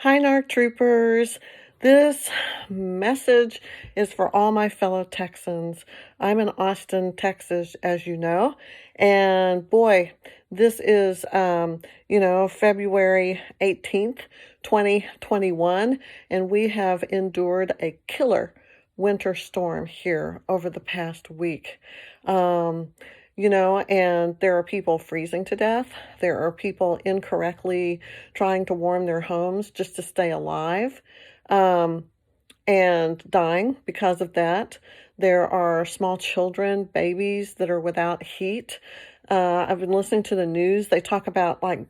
Hi, NARC troopers. This message is for all my fellow Texans. I'm in Austin, Texas, as you know. And boy, this is, February 18th, 2021. And we have endured a killer winter storm here over the past week. And there are people freezing to death. There are people incorrectly trying to warm their homes just to stay alive, and dying because of that. There are small children, babies that are without heat. I've been listening to the news. They talk about like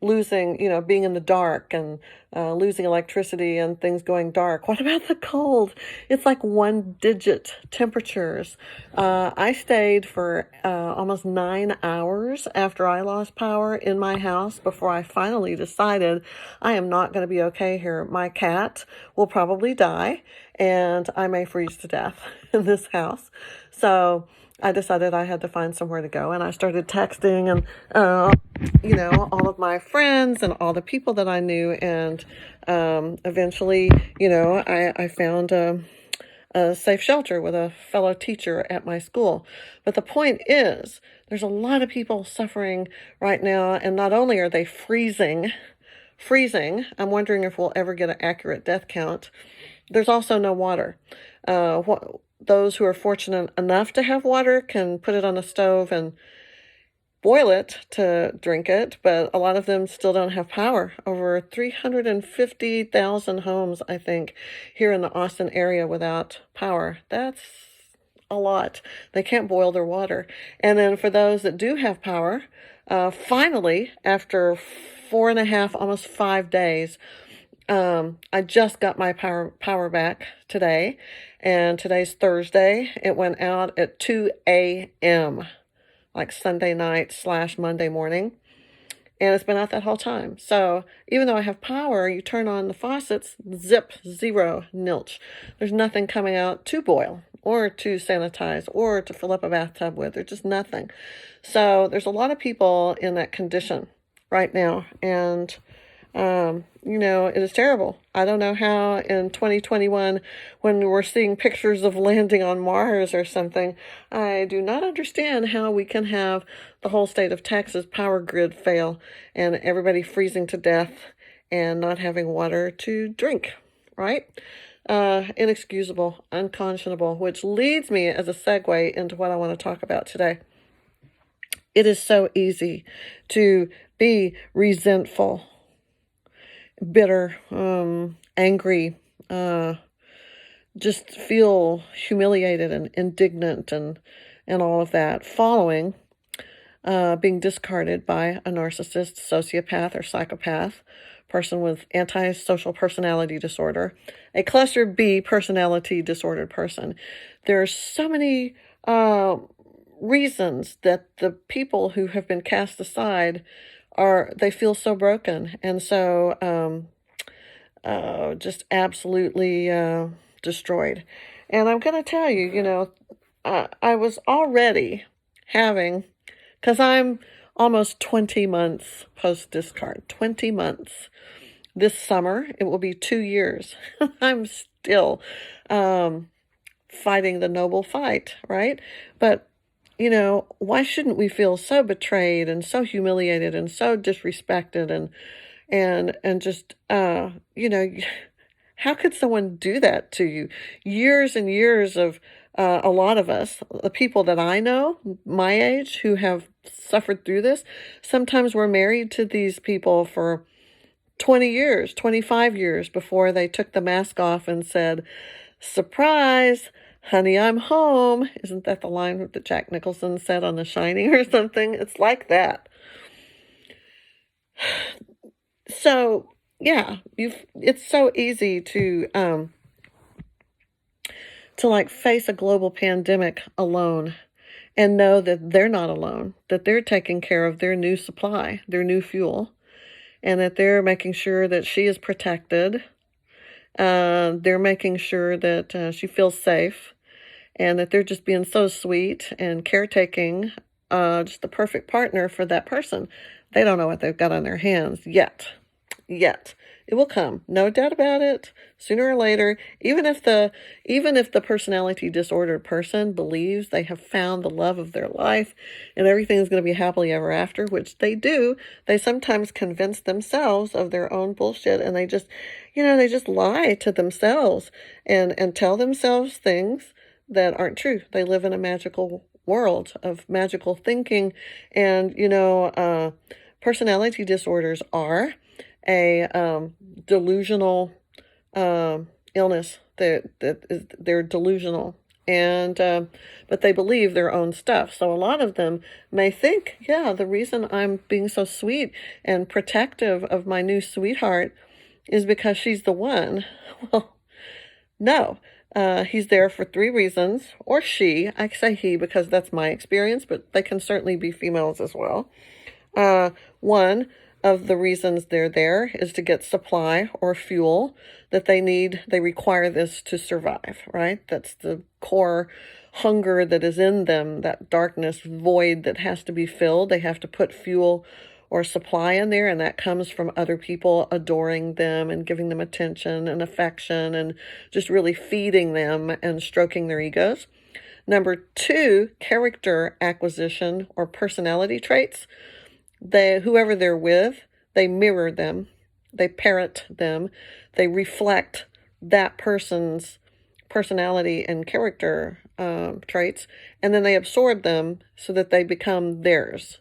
losing, being in the dark and losing electricity and things going dark. What about the cold? It's like 1-digit temperatures. I stayed for almost 9 hours after I lost power in my house before I finally decided I am not going to be okay here. My cat will probably die and I may freeze to death in this house. So I decided I had to find somewhere to go, and I started texting and, all of my friends and all the people that I knew, and eventually, I found a safe shelter with a fellow teacher at my school. But the point is, there's a lot of people suffering right now, and not only are they freezing, I'm wondering if we'll ever get an accurate death count. There's also no water. Those who are fortunate enough to have water can put it on the stove and boil it to drink it, but a lot of them still don't have power. Over 350,000 homes, I think, here in the Austin area without power. That's a lot. They can't boil their water. And then for those that do have power, finally, after 4.5, almost 5 days, I just got my power back today, and today's Thursday. It went out at 2 a.m., like Sunday night / Monday morning, and it's been out that whole time. So even though I have power, you turn on the faucets, zip, zero, nilch. There's nothing coming out to boil or to sanitize or to fill up a bathtub with. There's just nothing. So there's a lot of people in that condition right now, and it is terrible. I don't know how in 2021, when we're seeing pictures of landing on Mars or something, I do not understand how we can have the whole state of Texas power grid fail and everybody freezing to death and not having water to drink, right? Inexcusable, unconscionable, which leads me as a segue into what I want to talk about today. It is so easy to be resentful, bitter, angry, just feel humiliated and indignant and all of that following being discarded by a narcissist, sociopath, or psychopath, person with antisocial personality disorder, a cluster B personality disordered person. There are so many reasons that the people who have been cast aside they feel so broken and so just absolutely destroyed. And I'm going to tell you, I was already having, because I'm almost 20 months post-discard, 20 months. This summer, it will be 2 years. I'm still fighting the noble fight, right? But why shouldn't we feel so betrayed and so humiliated and so disrespected and just, how could someone do that to you? Years and years of a lot of us, the people that I know, my age, who have suffered through this, sometimes were married to these people for 20 years, 25 years before they took the mask off and said, "Surprise, honey, I'm home." Isn't that the line that Jack Nicholson said on The Shining or something? It's like that. So, yeah, it's so easy to like face a global pandemic alone and know that they're not alone, that they're taking care of their new supply, their new fuel, and that they're making sure that she is protected. They're making sure that she feels safe, and that they're just being so sweet and caretaking, just the perfect partner for that person. They don't know what they've got on their hands yet. It will come. No doubt about it. Sooner or later, even if the personality disordered person believes they have found the love of their life and everything is going to be happily ever after, which they do, they sometimes convince themselves of their own bullshit, and they just, they just lie to themselves and tell themselves things that aren't true. They live in a magical world of magical thinking, and personality disorders are a delusional illness. They're delusional, and but they believe their own stuff. So a lot of them may think, yeah, the reason I'm being so sweet and protective of my new sweetheart is because she's the one. Well, no. He's there for 3 reasons, or she. I say he because that's my experience, but they can certainly be females as well. One of the reasons they're there is to get supply or fuel that they need. They require this to survive, right? That's the core hunger that is in them, that darkness void that has to be filled. They have to put fuel or supply in there, and that comes from other people adoring them and giving them attention and affection and just really feeding them and stroking their egos. Number 2, character acquisition or personality traits. Whoever they're with, they mirror them, they parrot them, they reflect that person's personality and character traits, and then they absorb them so that they become theirs.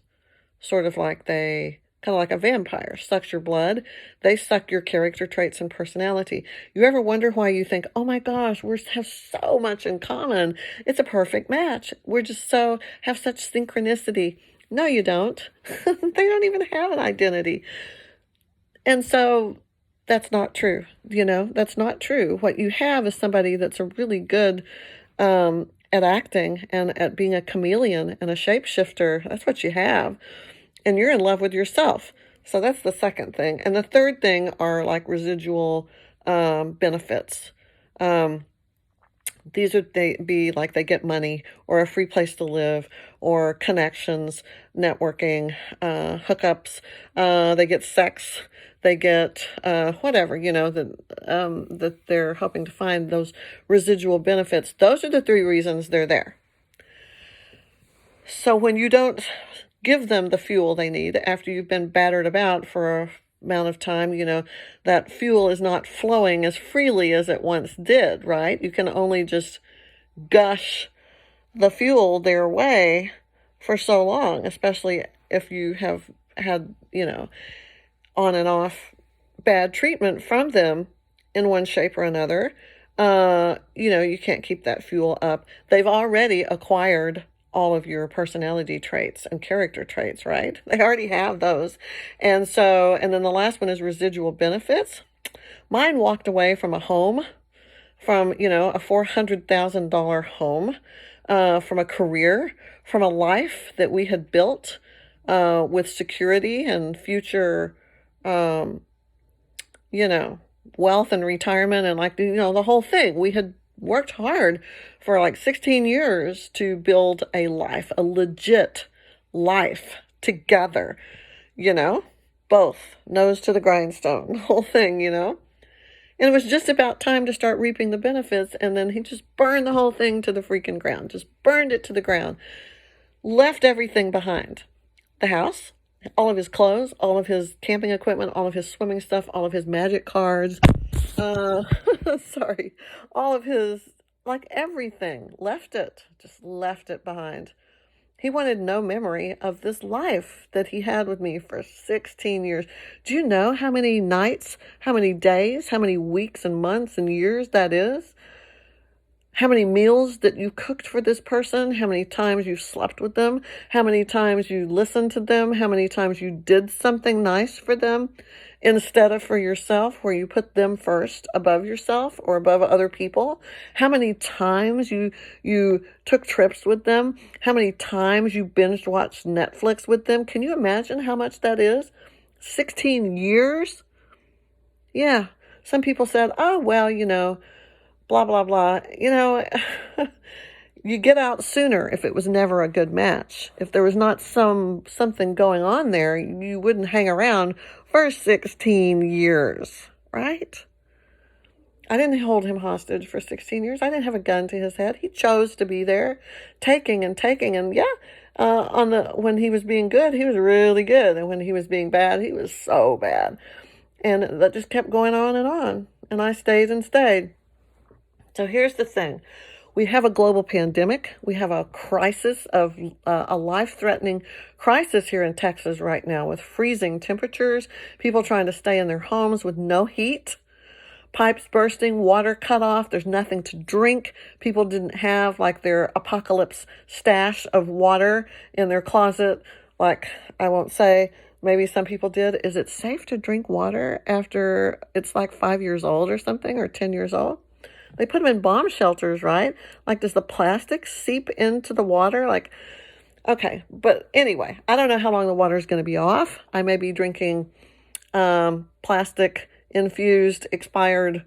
Sort of like kind of like a vampire sucks your blood. They suck your character traits and personality. You ever wonder why you think, oh my gosh, we have so much in common. It's a perfect match. We're just have such synchronicity. No, you don't. They don't even have an identity. And so that's not true. That's not true. What you have is somebody that's a really good at acting and at being a chameleon and a shapeshifter. That's what you have. And you're in love with yourself. So that's the second thing. And the third thing are like residual benefits. These would be like they get money or a free place to live or connections, networking, hookups. They get sex. They get whatever, that they're hoping to find, those residual benefits. Those are the 3 reasons they're there. So when you don't give them the fuel they need after you've been battered about for a amount of time, that fuel is not flowing as freely as it once did, right? You can only just gush the fuel their way for so long, especially if you have had, on and off bad treatment from them in one shape or another. You can't keep that fuel up. They've already acquired all of your personality traits and character traits, right? They already have those. And then the last one is residual benefits. Mine walked away from a home, from, a $400,000 home, from a career, from a life that we had built with security and future, wealth and retirement and the whole thing. We had worked hard for like 16 years to build a life, a legit life together, both nose to the grindstone, the whole thing, And it was just about time to start reaping the benefits. And then he just burned the whole thing to the freaking ground, just burned it to the ground, left everything behind. The house, all of his clothes, all of his camping equipment, all of his swimming stuff, all of his magic cards, all of his, everything, just left it behind. He wanted no memory of this life that he had with me for 16 years. Do you know how many nights, how many days, how many weeks and months and years that is? How many meals that you cooked for this person, how many times you slept with them, how many times you listened to them, how many times you did something nice for them instead of for yourself, where you put them first above yourself or above other people, how many times you took trips with them, how many times you binge watched Netflix with them. Can you imagine how much that is? 16 years? Yeah. Some people said, oh, well, blah, blah, blah. You get out sooner if it was never a good match. If there was not something going on there, you wouldn't hang around for 16 years. right? I didn't hold him hostage for 16 years. I didn't have a gun to his head. He chose to be there, taking and taking. And yeah, when he was being good, he was really good. And when he was being bad, he was so bad. And that just kept going on. And I stayed and stayed. So here's the thing. We have a global pandemic. We have a crisis of a life-threatening crisis here in Texas right now with freezing temperatures, people trying to stay in their homes with no heat, pipes bursting, water cut off. There's nothing to drink. People didn't have like their apocalypse stash of water in their closet. Like, I won't say, maybe some people did. Is it safe to drink water after it's like 5 years old or something, or 10 years old? They put them in bomb shelters, right? Like, does the plastic seep into the water? Like, okay. But anyway, I don't know how long the water is going to be off. I may be drinking plastic infused, expired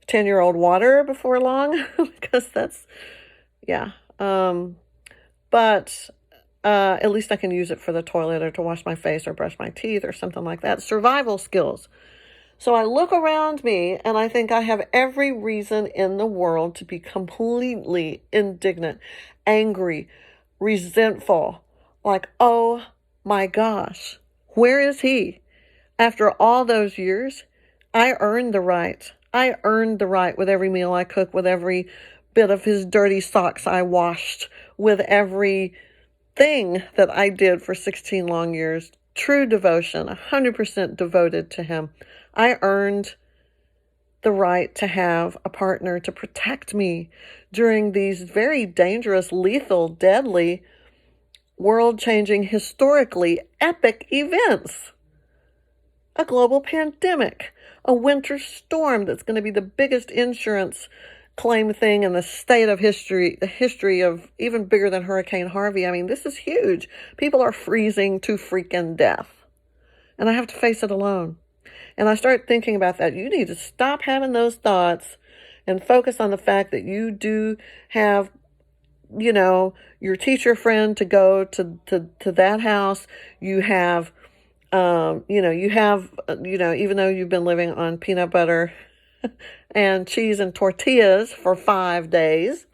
10-year-old water before long because that's, yeah. But at least I can use it for the toilet or to wash my face or brush my teeth or something like that. Survival skills. So I look around me and I think I have every reason in the world to be completely indignant, angry, resentful. Like, oh my gosh, where is he? After all those years, I earned the right. I earned the right with every meal I cook, with every bit of his dirty socks I washed, with every thing that I did for 16 long years. True devotion, 100% devoted to him. I earned the right to have a partner to protect me during these very dangerous, lethal, deadly, world-changing, historically epic events. A global pandemic, a winter storm that's going to be the biggest insurance claim thing in the state of history, the history of even bigger than Hurricane Harvey. I mean, this is huge. People are freezing to freaking death. And I have to face it alone. And I start thinking about that. You need to stop having those thoughts and focus on the fact that you do have, your teacher friend to go to that house. You have, even though you've been living on peanut butter and cheese and tortillas for 5 days.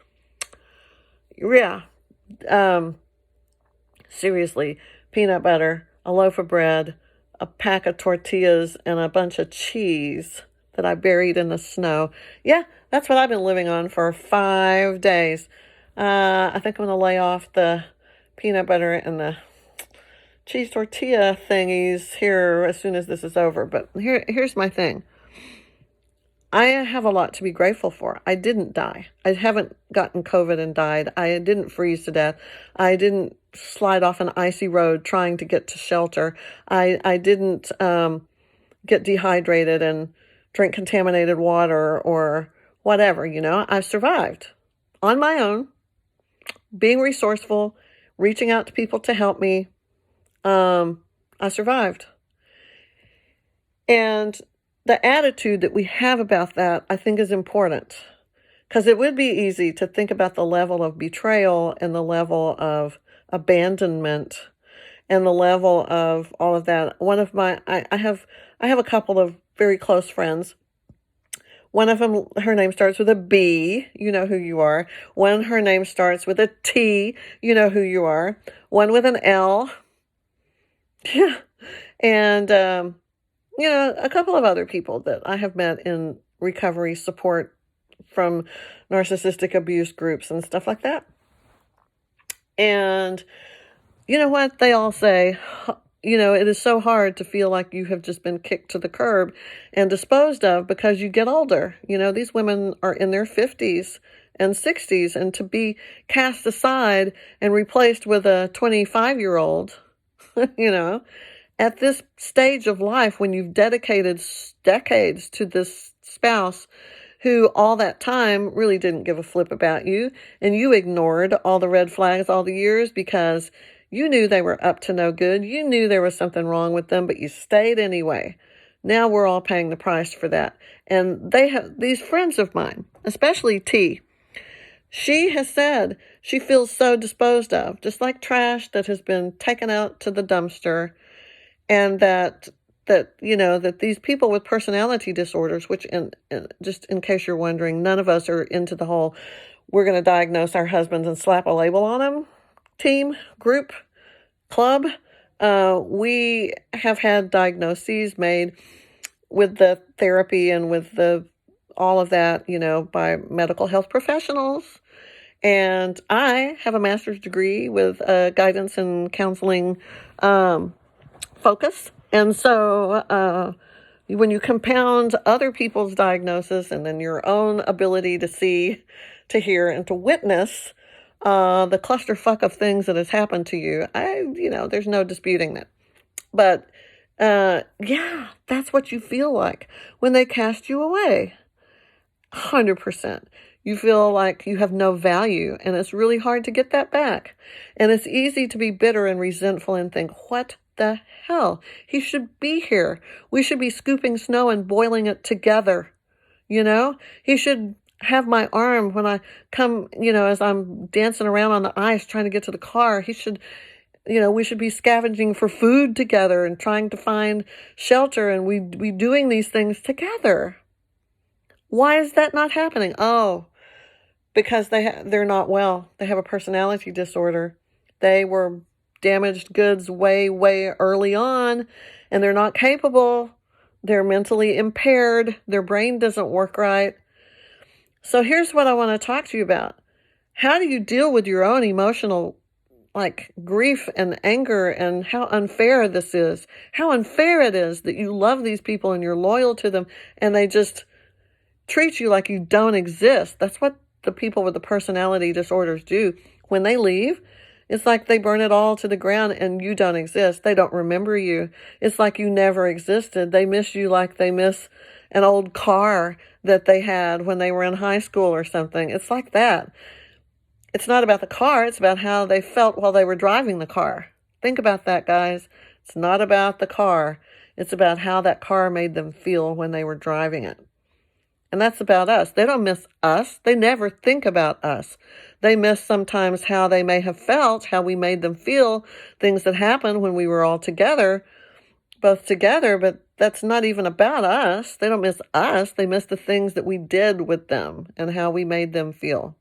Yeah. Seriously, peanut butter, a loaf of bread, a pack of tortillas, and a bunch of cheese that I buried in the snow. Yeah, that's what I've been living on for 5 days. I think I'm going to lay off the peanut butter and the cheese tortilla thingies here as soon as this is over. But here's my thing. I have a lot to be grateful for. I didn't die. I haven't gotten COVID and died. I didn't freeze to death. I didn't slide off an icy road trying to get to shelter. I didn't get dehydrated and drink contaminated water or whatever, I've survived on my own, being resourceful, reaching out to people to help me. I survived. And the attitude that we have about that, I think, is important, because it would be easy to think about the level of betrayal and the level of abandonment and the level of all of that. I have a couple of very close friends. One of them, her name starts with a B, you know who you are. One, her name starts with a T, you know who you are. One with an L. Yeah. And, a couple of other people that I have met in recovery support from narcissistic abuse groups and stuff like that. And you know what? They all say, it is so hard to feel like you have just been kicked to the curb and disposed of because you get older. These women are in their 50s and 60s, and to be cast aside and replaced with a 25-year-old, at this stage of life when you've dedicated decades to this spouse who all that time really didn't give a flip about you, and you ignored all the red flags all the years because you knew they were up to no good. You knew there was something wrong with them, but you stayed anyway. Now we're all paying the price for that. And they have these friends of mine, especially T. She has said she feels so disposed of, just like trash that has been taken out to the dumpster, and that that, that these people with personality disorders, which, just in case you're wondering, none of us are into the whole, we're going to diagnose our husbands and slap a label on them team, group, club. We have had diagnoses made with the therapy and with all of that, by medical health professionals. And I have a master's degree with guidance and counseling focus. And so when you compound other people's diagnosis and then your own ability to see, to hear, and to witness the clusterfuck of things that has happened to you, there's no disputing that. But yeah, that's what you feel like when they cast you away. 100%. You feel like you have no value, and it's really hard to get that back. And it's easy to be bitter and resentful and think, what the hell? He should be here. We should be scooping snow and boiling it together. He should have my arm when I come, as I'm dancing around on the ice trying to get to the car. He should, we should be scavenging for food together and trying to find shelter, and we doing these things together. Why is that not happening? Oh, because they're not well. They have a personality disorder. They were damaged goods way, way early on, and they're not capable. They're mentally impaired. Their brain doesn't work right. So here's what I want to talk to you about. How do you deal with your own emotional, grief and anger, and how unfair this is? How unfair it is that you love these people and you're loyal to them, and they just treat you like you don't exist. That's what the people with the personality disorders do. When they leave, it's like they burn it all to the ground and you don't exist. They don't remember you. It's like you never existed. They miss you like they miss an old car that they had when they were in high school or something. It's like that. It's not about the car. It's about how they felt while they were driving the car. Think about that, guys. It's not about the car. It's about how that car made them feel when they were driving it. And that's about us. They don't miss us. They never think about us. They miss sometimes how they may have felt, how we made them feel, things that happened when we were all together, both together, but that's not even about us. They don't miss us. They miss the things that we did with them and how we made them feel.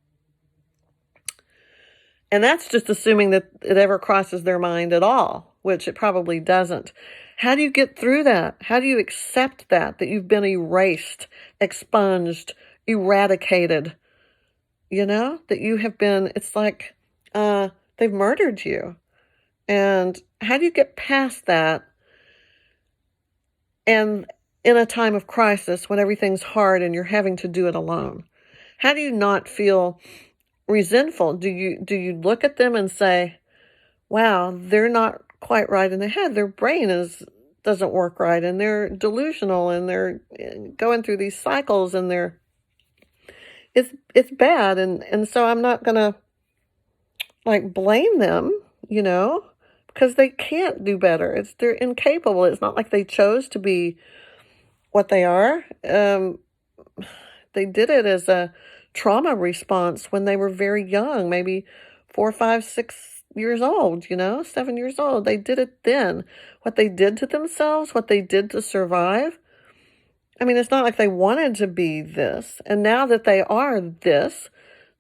And that's just assuming that it ever crosses their mind at all, which it probably doesn't. How do you get through that? How do you accept that you've been erased, expunged, eradicated? That you have been, it's like they've murdered you. And how do you get past that? And in a time of crisis, when everything's hard and you're having to do it alone, how do you not feel resentful? Do you look at them and say, wow, they're not quite right in the head. Their brain doesn't work right, and they're delusional, and they're going through these cycles, and it's bad, and so I'm not gonna blame them, because they can't do better. They're incapable. It's not like they chose to be what they are. They did it as a trauma response when they were very young, maybe 4, 5, 6 years old, 7 years old. They did it then. What they did to themselves, what they did to survive. I mean, it's not like they wanted to be this. And now that they are this,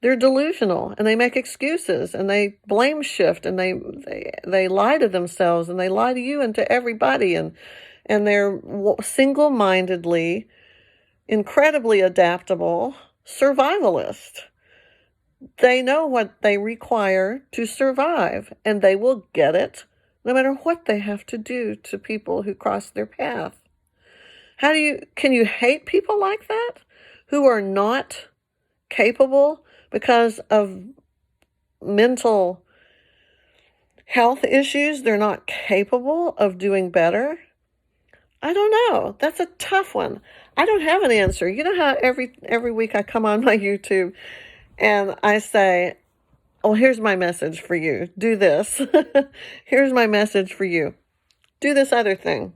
they're delusional, and they make excuses, and they blame shift, and they lie to themselves, and they lie to you and to everybody, and they're single-mindedly, incredibly adaptable survivalist. They know what they require to survive, and they will get it no matter what they have to do to people who cross their path. Can you hate people like that who are not capable because of mental health issues? They're not capable of doing better? I don't know. That's a tough one. I don't have an answer. You know how every week I come on my YouTube and I say, oh, here's my message for you. Do this. Here's my message for you. Do this other thing.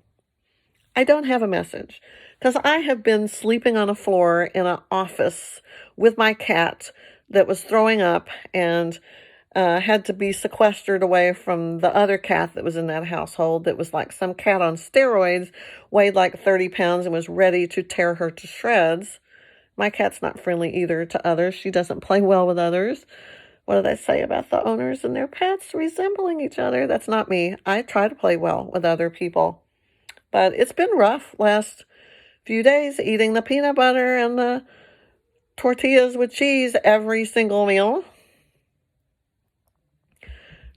I don't have a message because I have been sleeping on a floor in an office with my cat that was throwing up, and had to be sequestered away from the other cat that was in that household that was like some cat on steroids, weighed like 30 pounds and was ready to tear her to shreds. My cat's not friendly either to others. She doesn't play well with others. What did I say about the owners and their pets resembling each other? That's not me. I try to play well with other people. But it's been rough last few days eating the peanut butter and the tortillas with cheese every single meal.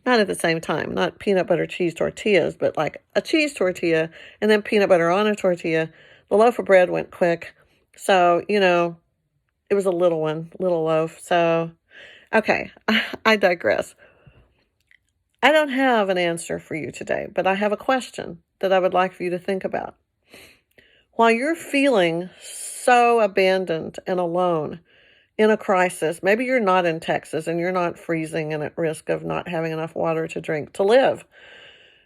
Not at the same time, not peanut butter cheese tortillas, but like a cheese tortilla and then peanut butter on a tortilla. The loaf of bread went quick. So, it was a little one, little loaf. So, okay, I digress. I don't have an answer for you today, but I have a question that I would like for you to think about. While you're feeling so abandoned and alone in a crisis, maybe you're not in Texas and you're not freezing and at risk of not having enough water to drink to live.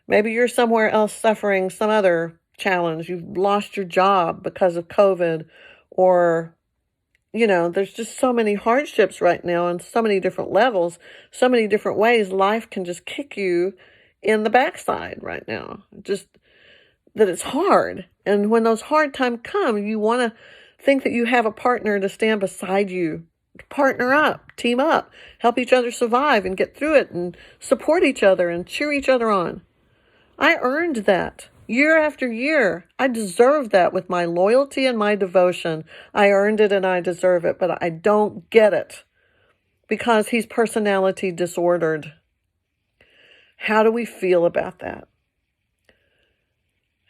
Maybe you're somewhere else suffering some other challenge. You've lost your job because of COVID, or, there's just so many hardships right now on so many different levels, so many different ways. Life can just kick you in the backside right now. Just that it's hard. And when those hard times come, you want to think that you have a partner to stand beside you, partner up, team up, help each other survive and get through it and support each other and cheer each other on. I earned that year after year. I deserve that with my loyalty and my devotion. I earned it and I deserve it, but I don't get it because he's personality disordered. How do we feel about that?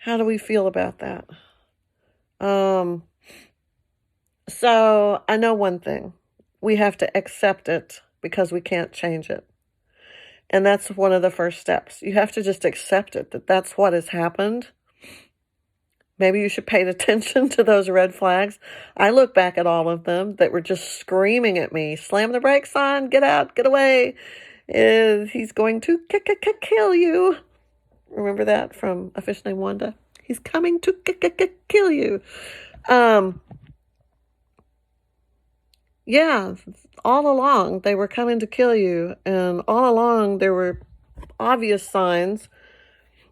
How do we feel about that? So I know one thing. We have to accept it because we can't change it. And that's one of the first steps. You have to just accept it, that that's what has happened. Maybe you should pay attention to those red flags. I look back at all of them that were just screaming at me, slam the brakes on, get out, get away. He's going to kill you. Remember that from A Fish Named Wanda? He's coming to kill you. Yeah, all along they were coming to kill you, and all along there were obvious signs.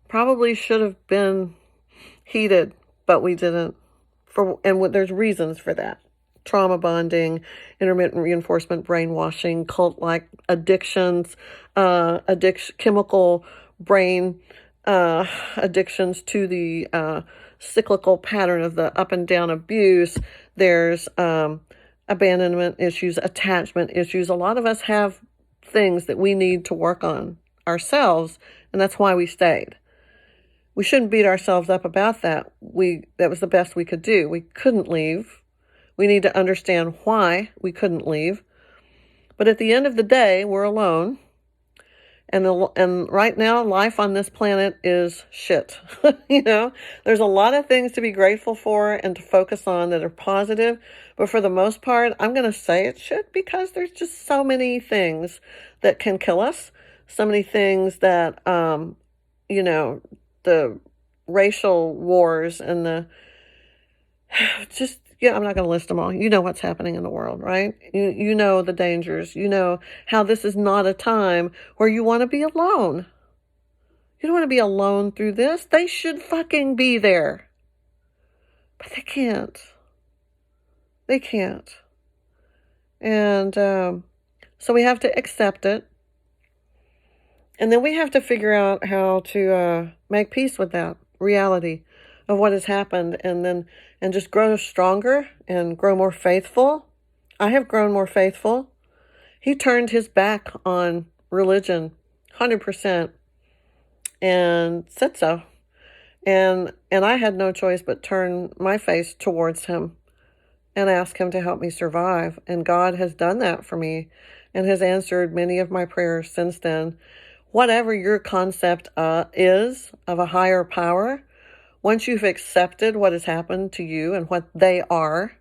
Probably should have been heeded, but we didn't. There's reasons for that. Trauma bonding, intermittent reinforcement, brainwashing, cult-like addictions, chemical brain addictions to the cyclical pattern of the up and down abuse. There's abandonment issues, attachment issues. A lot of us have things that we need to work on ourselves, and that's why we stayed. We shouldn't beat ourselves up about that. That was the best we could do. We couldn't leave. We need to understand why we couldn't leave. But at the end of the day, we're alone. And right now, life on this planet is shit. There's a lot of things to be grateful for and to focus on that are positive. But for the most part, I'm going to say it's shit because there's just so many things that can kill us. So many things that, the racial wars and I'm not going to list them all. You know what's happening in the world, right? You know the dangers. You know how this is not a time where you want to be alone. You don't want to be alone through this. They should fucking be there. But they can't. They can't. And so we have to accept it. And then we have to figure out how to make peace with that reality of what has happened, and just grow stronger and grow more faithful. I have grown more faithful. He turned his back on religion 100% and said so. And I had no choice but turn my face towards him and ask him to help me survive. And God has done that for me and has answered many of my prayers since then. Whatever your concept is of a higher power, once you've accepted what has happened to you and what they are,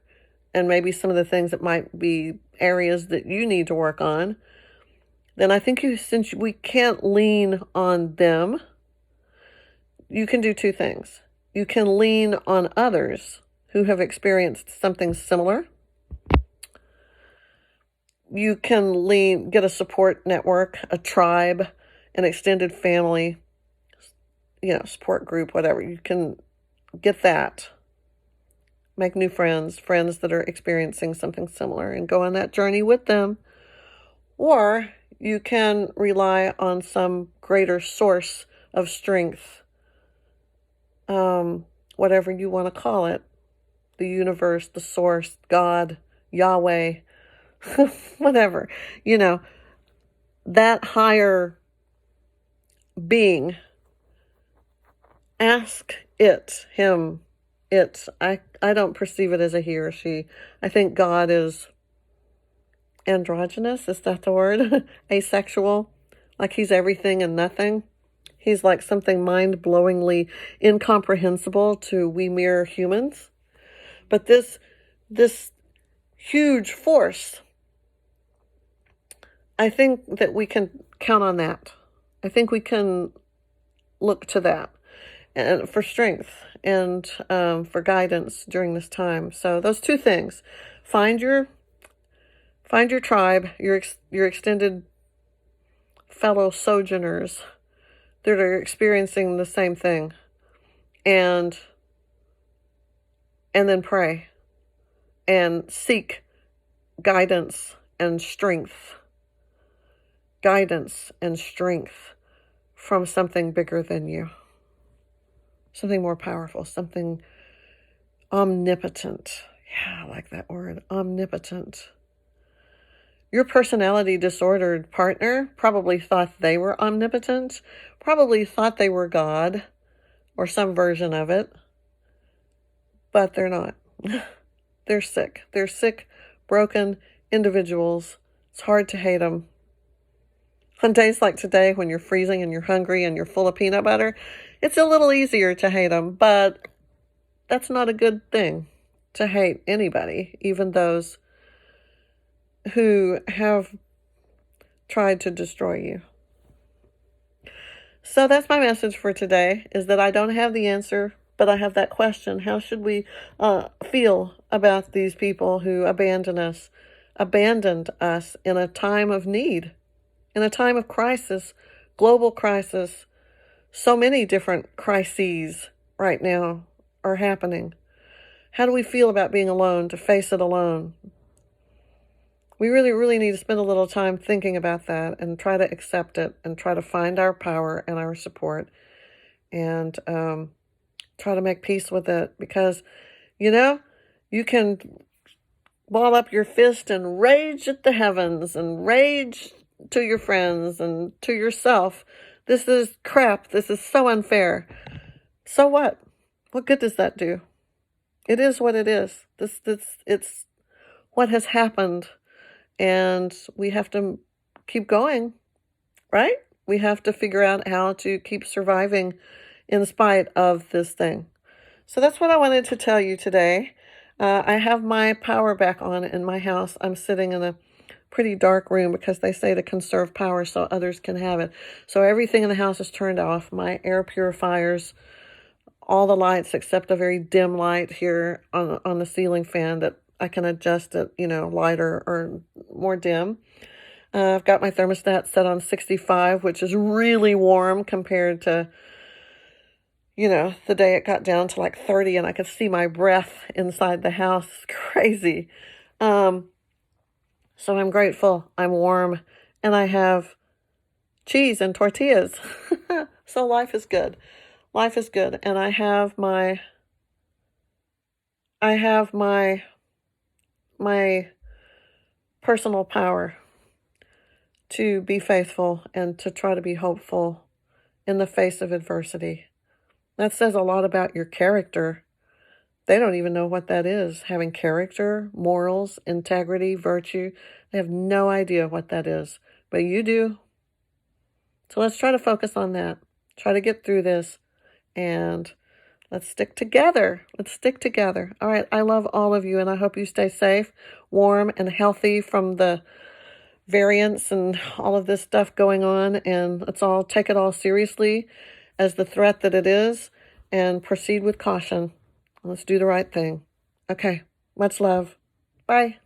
and maybe some of the things that might be areas that you need to work on, then I think since we can't lean on them, you can do two things. You can lean on others who have experienced something similar You can get a support network, a tribe, an extended family, support group, whatever. You can get that. Make new friends that are experiencing something similar, and go on that journey with them. Or you can rely on some greater source of strength, whatever you want to call it, the universe, the source, God, Yahweh, whatever, that higher being. Ask it, him, it. I don't perceive it as a he or she. I think God is androgynous. Is that the word? Asexual. Like he's everything and nothing. He's like something mind-blowingly incomprehensible to we mere humans. But this huge force, I think that we can count on that. I think we can look to that and for strength and for guidance during this time. So those two things: find your tribe, your extended fellow sojourners that are experiencing the same thing, and then pray and seek guidance and strength from something bigger than you, something more powerful, something omnipotent. Yeah, I like that word, omnipotent. Your personality disordered partner probably thought they were omnipotent, probably thought they were God or some version of it, but they're not. They're sick. They're sick, broken individuals. It's hard to hate them. On days like today, when you're freezing and you're hungry and you're full of peanut butter, it's a little easier to hate them, but that's not a good thing to hate anybody, even those who have tried to destroy you. So that's my message for today, is that I don't have the answer, but I have that question. How should we feel about these people who abandoned us in a time of need, in a time of crisis, global crisis? So many different crises right now are happening. How do we feel about being alone, to face it alone? We really, really need to spend a little time thinking about that and try to accept it and try to find our power and our support and try to make peace with it, because, you can ball up your fist and rage at the heavens and rage to your friends and to yourself. This is crap. This is so unfair. So what? What good does that do? It is what it is. It's what has happened. And we have to keep going, right? We have to figure out how to keep surviving in spite of this thing. So that's what I wanted to tell you today. I have my power back on in my house. I'm sitting in a pretty dark room because they say to conserve power so others can have it. So everything in the house is turned off. My air purifiers, all the lights except a very dim light here on the ceiling fan that I can adjust it, lighter or more dim. I've got my thermostat set on 65, which is really warm compared to, the day it got down to like 30 and I could see my breath inside the house. It's crazy. So I'm grateful. I'm warm and I have cheese and tortillas. So life is good. Life is good. And I have my personal power to be faithful and to try to be hopeful in the face of adversity. That says a lot about your character. They don't even know what that is. Having character, morals, integrity, virtue. They have no idea what that is, but you do. So let's try to focus on that. Try to get through this and let's stick together. Let's stick together. All right. I love all of you and I hope you stay safe, warm, and healthy from the variants and all of this stuff going on. And let's all take it all seriously as the threat that it is and proceed with caution. Let's do the right thing. Okay. Much love. Bye.